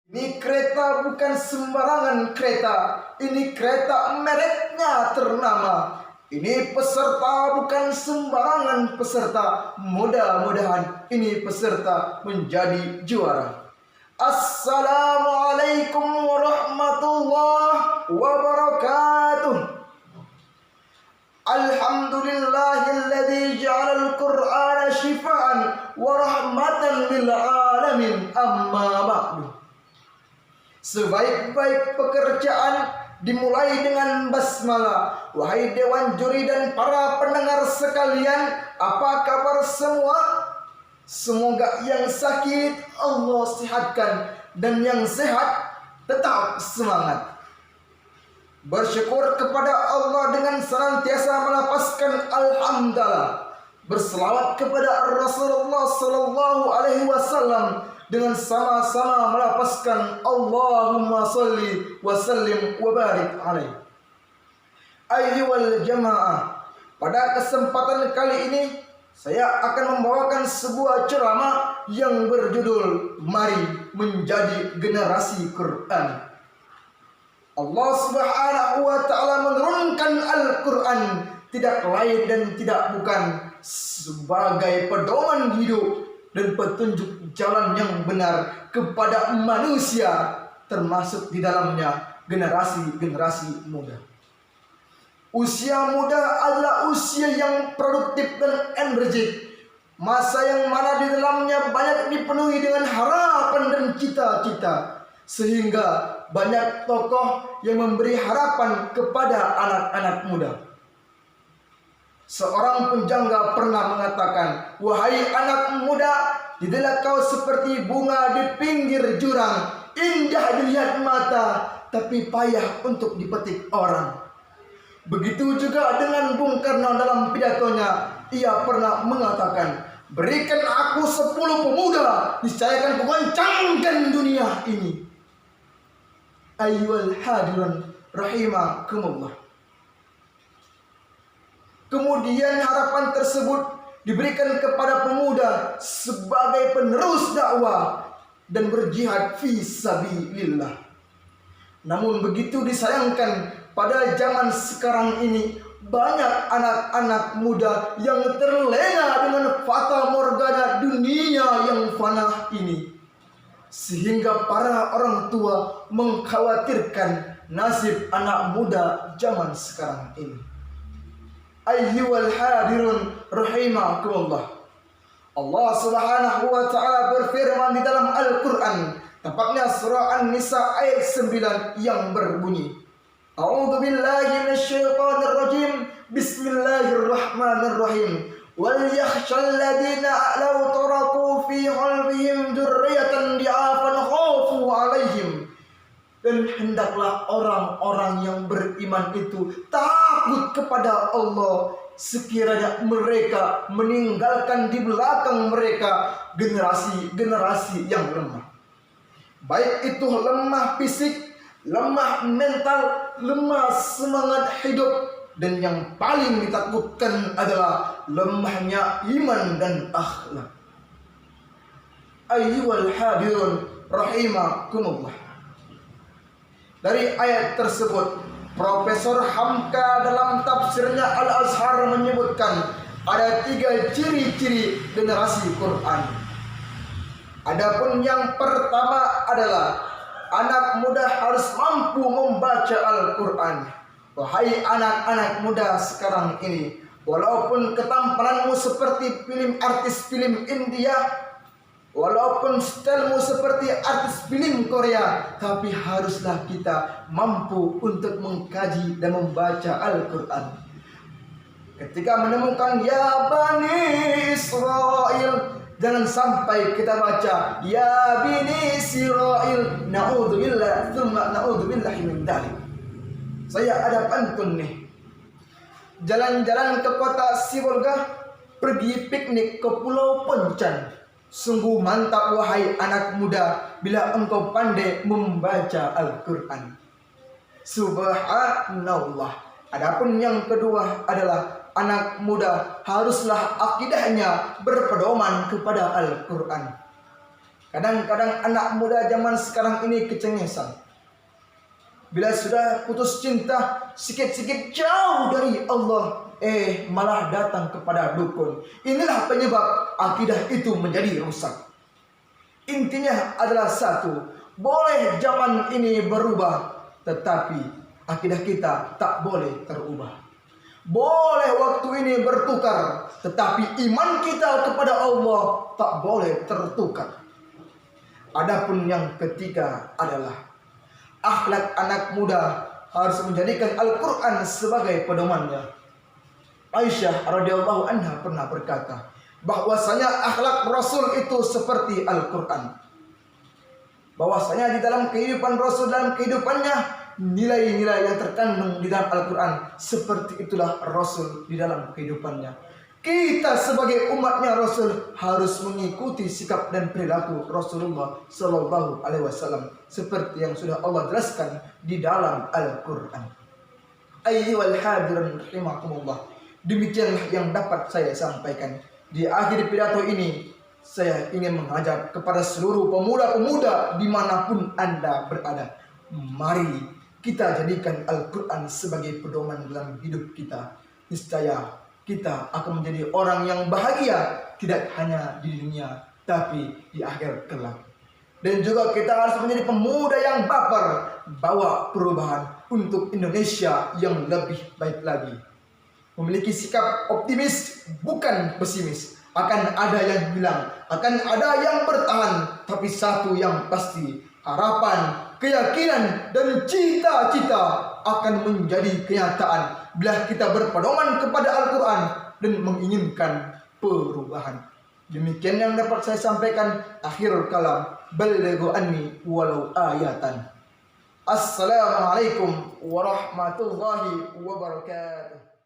Ini kereta bukan sembarangan kereta. Ini kereta mereknya ternama. Ini peserta bukan sembarangan peserta. Mudah-mudahan ini peserta menjadi juara. Assalamualaikum warahmatullahi wabarakatuh. Alhamdulillahilladzi ja'alal Qur'ana shifaan wa rahmatan lil alamin. Amma ba'du. Sebaik-baik pekerjaan dimulai dengan basmalah. Wahai dewan juri dan para pendengar sekalian, apa kabar semua? Semoga yang sakit Allah sehatkan dan yang sehat tetap semangat. Bersyukur kepada Allah dengan senantiasa melapaskan alhamdulillah. Berselawat kepada Rasulullah sallallahu alaihi wasallam dengan sama-sama melapaskan Allahumma salli wa sallim wa barik alaih. Ayyuhal jamaah, pada kesempatan kali ini saya akan membawakan sebuah ceramah yang berjudul Mari Menjadi Generasi Quran. Allah Subhanahu wa taala menurunkan Al-Quran tidak lain dan tidak bukan sebagai pedoman hidup dan petunjuk jalan yang benar kepada manusia, termasuk di dalamnya generasi-generasi muda. Usia muda adalah usia yang produktif dan energik, masa yang mana di dalamnya banyak dipenuhi dengan harapan dan cita-cita, sehingga banyak tokoh yang memberi harapan kepada anak-anak muda. Seorang penjangga pernah mengatakan, "Wahai anak muda, jadilah kau seperti bunga di pinggir jurang, indah dilihat mata, tapi payah untuk dipetik orang." Begitu juga dengan Bung Karno dalam pidatonya, ia pernah mengatakan, "Berikan aku 10 pemuda, niscaya akan kugoncangkan dunia ini." Ayyuhal hadirun rahimakumullah. Kemudian harapan tersebut diberikan kepada pemuda sebagai penerus dakwah dan berjihad fi sabilillah. Namun begitu disayangkan, pada zaman sekarang ini banyak anak-anak muda yang terlena dengan fata morgana dunia yang fana ini, sehingga para orang tua mengkhawatirkan nasib anak muda zaman sekarang ini. Ayyuhal hadirun rahimakumullah. Allah Subhanahu wa taala berfirman di dalam Al-Qur'an, tepatnya surah An-Nisa ayat 9 yang berbunyi, A'udzu billahi minasyaitonir rajim. Bismillahirrahmanirrahim. Wal yakhshal ladzina law taraku fi qalbihim dzurriyyatan di'afan khafu 'alaihim. Dan hendaklah orang-orang yang beriman itu takut kepada Allah sekiranya mereka meninggalkan di belakang mereka generasi-generasi yang lemah. Baik itu lemah fisik, lemah mental, lemah semangat hidup, dan yang paling ditakutkan adalah lemahnya iman dan akhlak. Ayyuhal hadirun rahimakumullah. Dari ayat tersebut, Profesor Hamka dalam tafsirnya Al-Azhar menyebutkan ada 3 ciri-ciri generasi Quran. Adapun yang pertama adalah anak muda harus mampu membaca Al-Quran. Wahai anak-anak muda sekarang ini, walaupun ketampananmu seperti artis film India, walaupun stylemu seperti artis film Korea, tapi haruslah kita mampu untuk mengkaji dan membaca Al-Quran. Ketika menemukan Ya Bani Israel, jangan sampai kita baca Ya Bani Israel, na'udzubillah, thumma na'udzubillahi min dzalik. Saya ada pantun nih. Jalan-jalan ke kota Sibolga, pergi piknik ke Pulau Poncan. Sungguh mantap wahai anak muda bila engkau pandai membaca Al-Quran. Subhanallah. Adapun yang kedua adalah anak muda haruslah akidahnya berpedoman kepada Al-Quran. Kadang-kadang anak muda zaman sekarang ini kecengesan. Bila sudah putus cinta, sikit-sikit jauh dari Allah, malah datang kepada dukun. Inilah penyebab akidah itu menjadi rusak. Intinya adalah satu, boleh zaman ini berubah, tetapi akidah kita tak boleh terubah. Boleh waktu ini bertukar, tetapi iman kita kepada Allah tak boleh tertukar. Adapun yang ketiga adalah akhlak anak muda harus menjadikan Al-Quran sebagai pedomannya. Aisyah radhiyallahu anha pernah berkata bahwasanya akhlak Rasul itu seperti Al-Quran. Bahwasanya di dalam kehidupan Rasul, dalam kehidupannya, nilai-nilai yang terkandung di dalam Al-Quran, seperti itulah Rasul di dalam kehidupannya. Kita sebagai umatnya Rasul harus mengikuti sikap dan perilaku Rasulullah Sallallahu Alaihi Wasallam seperti yang sudah Allah jelaskan di dalam Al-Quran. Ayyuhal hadirin rahimakumullah. Demikianlah yang dapat saya sampaikan. Di akhir pidato ini, saya ingin mengajak kepada seluruh pemuda-pemuda dimanapun Anda berada. Mari kita jadikan Al-Quran sebagai pedoman dalam hidup kita. Niscaya kita akan menjadi orang yang bahagia, tidak hanya di dunia, tapi di akhir kelak. Dan juga kita harus menjadi pemuda yang baper, bawa perubahan untuk Indonesia yang lebih baik lagi. Memiliki sikap optimis, bukan pesimis. Akan ada yang hilang, akan ada yang bertahan, tapi satu yang pasti, harapan, keyakinan, dan cita-cita akan menjadi kenyataan bila kita berpedoman kepada Al-Quran dan menginginkan perubahan. Demikian yang dapat saya sampaikan. Akhirul kalam, balighu anni walau ayatan. Assalamualaikum warahmatullahi wabarakatuh.